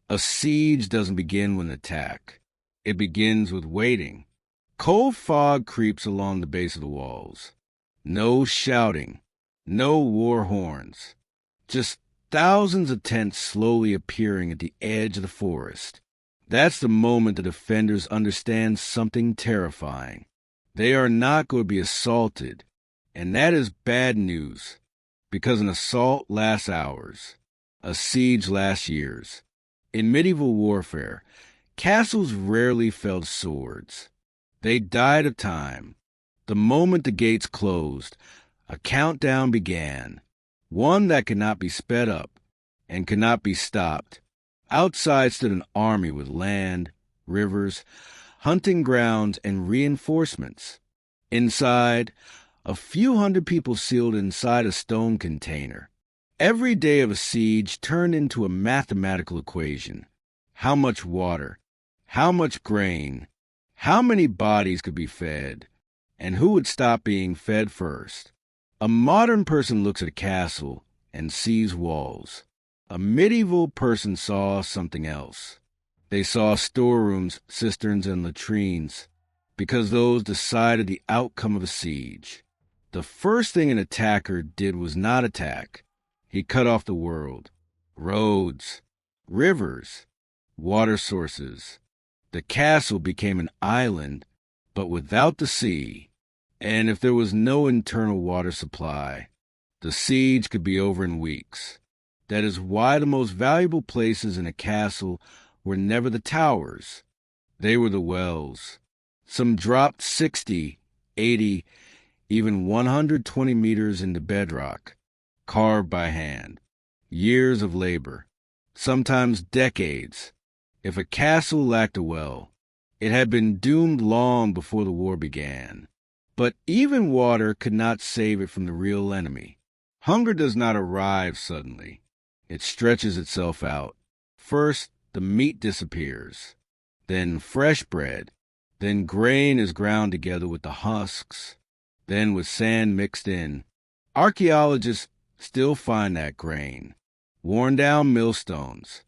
A siege doesn't begin with an attack. It begins with waiting. Cold fog creeps along the base of the walls. No shouting, no war horns, just thousands of tents slowly appearing at the edge of the forest. That's the moment the defenders understand something terrifying. They are not going to be assaulted, and that is bad news, because an assault lasts hours, a siege lasts years. In medieval warfare, castles rarely felt swords. They died of time. The moment the gates closed, a countdown began, one that could not be sped up and could not be stopped. Outside stood an army with land, rivers, hunting grounds, and reinforcements. Inside, a few hundred people sealed inside a stone container. Every day of a siege turned into a mathematical equation. How much water? How much grain? How many bodies could be fed? And who would stop being fed first? A modern person looks at a castle and sees walls. A medieval person saw something else. They saw storerooms, cisterns, and latrines, because those decided the outcome of a siege. The first thing an attacker did was not attack. He cut off the world. Roads, rivers, water sources. The castle became an island, but without the sea. And if there was no internal water supply, the siege could be over in weeks. That is why the most valuable places in a castle were never the towers. They were the wells. Some dropped 60, 80, even 120 meters into bedrock, carved by hand. Years of labor, sometimes decades. If a castle lacked a well, it had been doomed long before the war began. But even water could not save it from the real enemy. Hunger does not arrive suddenly. It stretches itself out. First, the meat disappears. Then fresh bread. Then grain is ground together with the husks. Then with sand mixed in. Archaeologists still find that grain. Worn down millstones.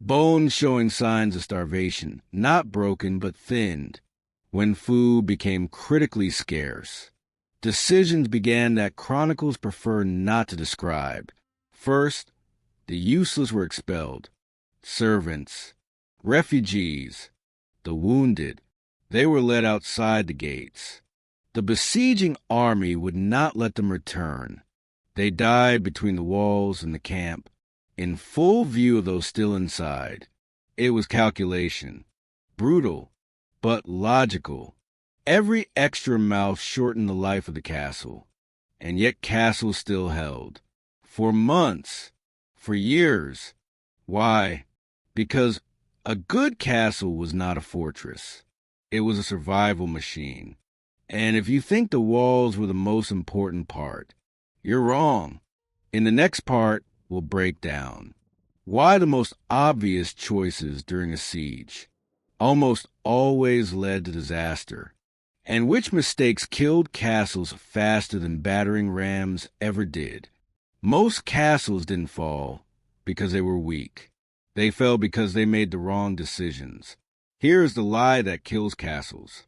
Bones showing signs of starvation, not broken but thinned. When food became critically scarce, decisions began that chronicles prefer not to describe. First, the useless were expelled. Servants, refugees, the wounded, they were led outside the gates. The besieging army would not let them return. They died between the walls and the camp, in full view of those still inside. It was calculation, brutal, but logical. Every extra mouth shortened the life of the castle, and yet castles still held. For months, for years. Why? Because a good castle was not a fortress. It was a survival machine. And if you think the walls were the most important part, you're wrong. In the next part, we'll break down why the most obvious choices during a siege almost always led to disaster, and which mistakes killed castles faster than battering rams ever did. Most castles didn't fall because they were weak. They fell because they made the wrong decisions. Here is the lie that kills castles.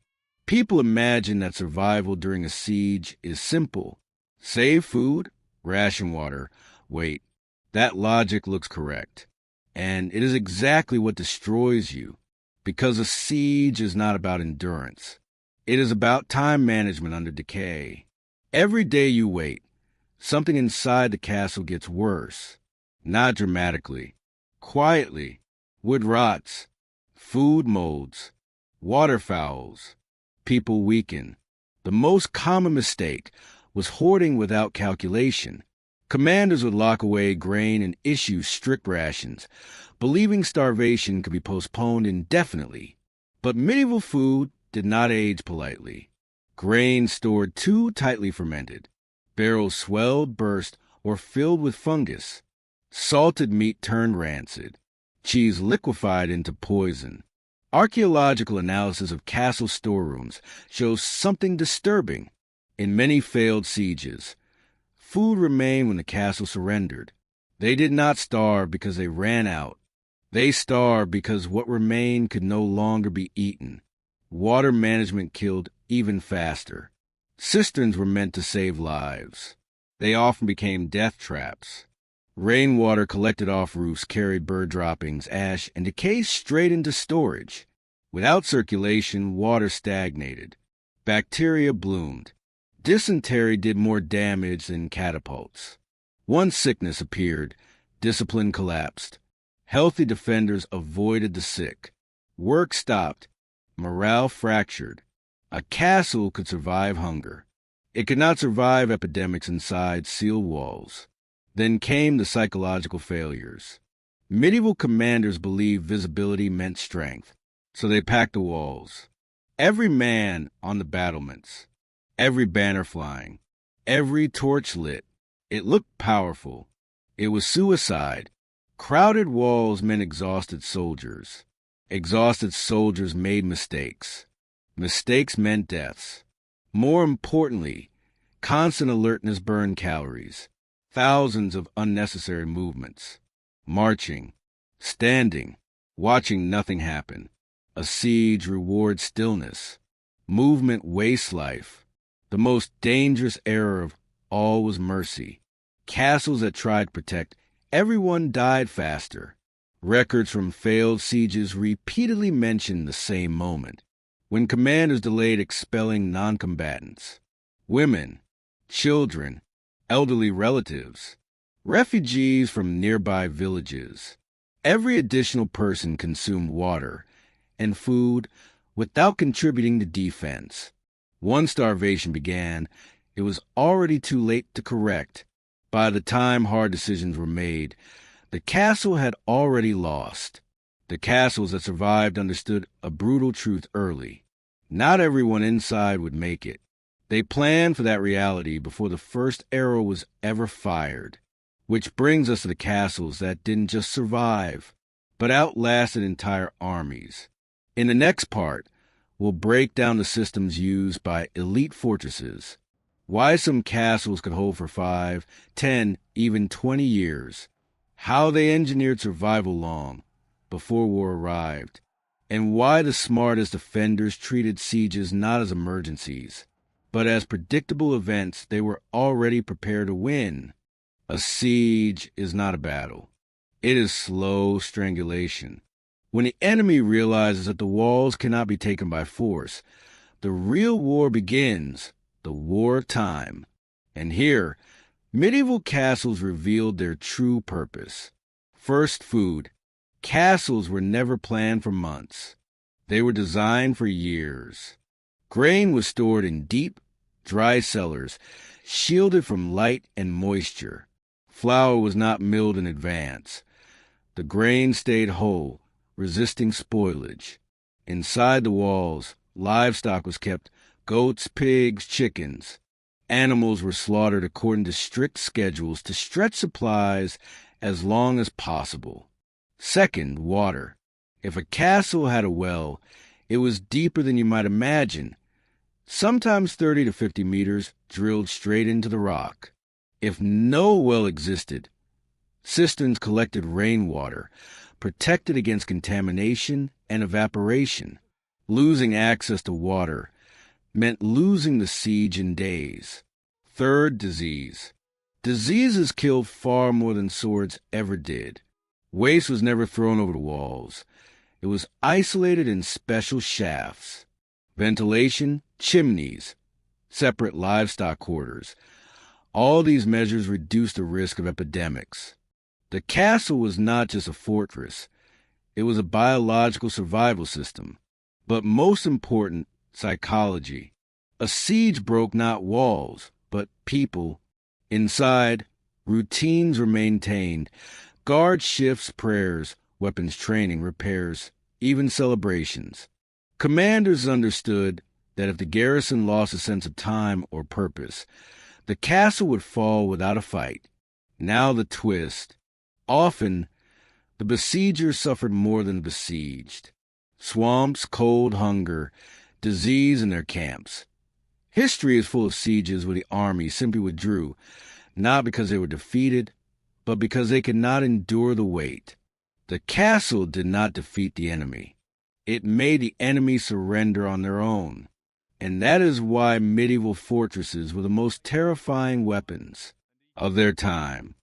People imagine that survival during a siege is simple. Save food, ration water. Wait, that logic looks correct. And it is exactly what destroys you. Because a siege is not about endurance. It is about time management under decay. Every day you wait, something inside the castle gets worse. Not dramatically. Quietly. Wood rots. Food molds. Water fouls. People weaken. The most common mistake was hoarding without calculation. Commanders would lock away grain and issue strict rations, believing starvation could be postponed indefinitely. But medieval food did not age politely. Grain stored too tightly fermented. Barrels swelled, burst, or filled with fungus. Salted meat turned rancid. Cheese liquefied into poison. Archaeological analysis of castle storerooms shows something disturbing. In many failed sieges, food remained when the castle surrendered. They did not starve because they ran out. They starved because what remained could no longer be eaten. Water management killed even faster. Cisterns were meant to save lives. They often became death traps. Rainwater collected off roofs carried bird droppings, ash, and decay straight into storage. Without circulation, water stagnated. Bacteria bloomed. Dysentery did more damage than catapults. Once sickness appeared, discipline collapsed. Healthy defenders avoided the sick. Work stopped. Morale fractured. A castle could survive hunger. It could not survive epidemics inside sealed walls. Then came the psychological failures. Medieval commanders believed visibility meant strength, so they packed the walls. Every man on the battlements, every banner flying, every torch lit. It looked powerful. It was suicide. Crowded walls meant exhausted soldiers. Exhausted soldiers made mistakes. Mistakes meant deaths. More importantly, constant alertness burned calories. Thousands of unnecessary movements. Marching, standing, watching nothing happen. A siege rewards stillness. Movement wastes life. The most dangerous error of all was mercy. Castles that tried to protect everyone died faster. Records from failed sieges repeatedly mention the same moment, when commanders delayed expelling noncombatants. Women, children, elderly relatives, refugees from nearby villages. Every additional person consumed water and food without contributing to defense. Once starvation began, it was already too late to correct. By the time hard decisions were made, the castle had already lost. The castles that survived understood a brutal truth early. Not everyone inside would make it. They planned for that reality before the first arrow was ever fired. Which brings us to the castles that didn't just survive, but outlasted entire armies. In the next part, we'll break down the systems used by elite fortresses, why some castles could hold for 5, 10, even 20 years, how they engineered survival long before war arrived, and why the smartest defenders treated sieges not as emergencies, but as predictable events they were already prepared to win. A siege is not a battle. It is slow strangulation. When the enemy realizes that the walls cannot be taken by force, the real war begins, the war of time. And here, medieval castles revealed their true purpose. First, food. Castles were never planned for months. They were designed for years. Grain was stored in deep, dry cellars, shielded from light and moisture. Flour was not milled in advance. The grain stayed whole, resisting spoilage. Inside the walls, livestock was kept: goats, pigs, chickens. Animals were slaughtered according to strict schedules to stretch supplies as long as possible. Second, water. If a castle had a well, it was deeper than you might imagine, sometimes 30 to 50 meters drilled straight into the rock. If no well existed, cisterns collected rainwater, protected against contamination and evaporation. Losing access to water meant losing the siege in days. Third, disease. Diseases killed far more than swords ever did. Waste was never thrown over the walls. It was isolated in special shafts. Ventilation, chimneys, separate livestock quarters. All these measures reduced the risk of epidemics. The castle was not just a fortress. It was a biological survival system. But most important, psychology. A siege broke not walls, but people. Inside, routines were maintained. Guard shifts, prayers, weapons training, repairs, even celebrations. Commanders understood that if the garrison lost a sense of time or purpose, the castle would fall without a fight. Now the twist. Often, the besiegers suffered more than the besieged. Swamps, cold, hunger, disease in their camps. History is full of sieges where the army simply withdrew, not because they were defeated, but because they could not endure the weight. The castle did not defeat the enemy. It made the enemy surrender on their own. And that is why medieval fortresses were the most terrifying weapons of their time.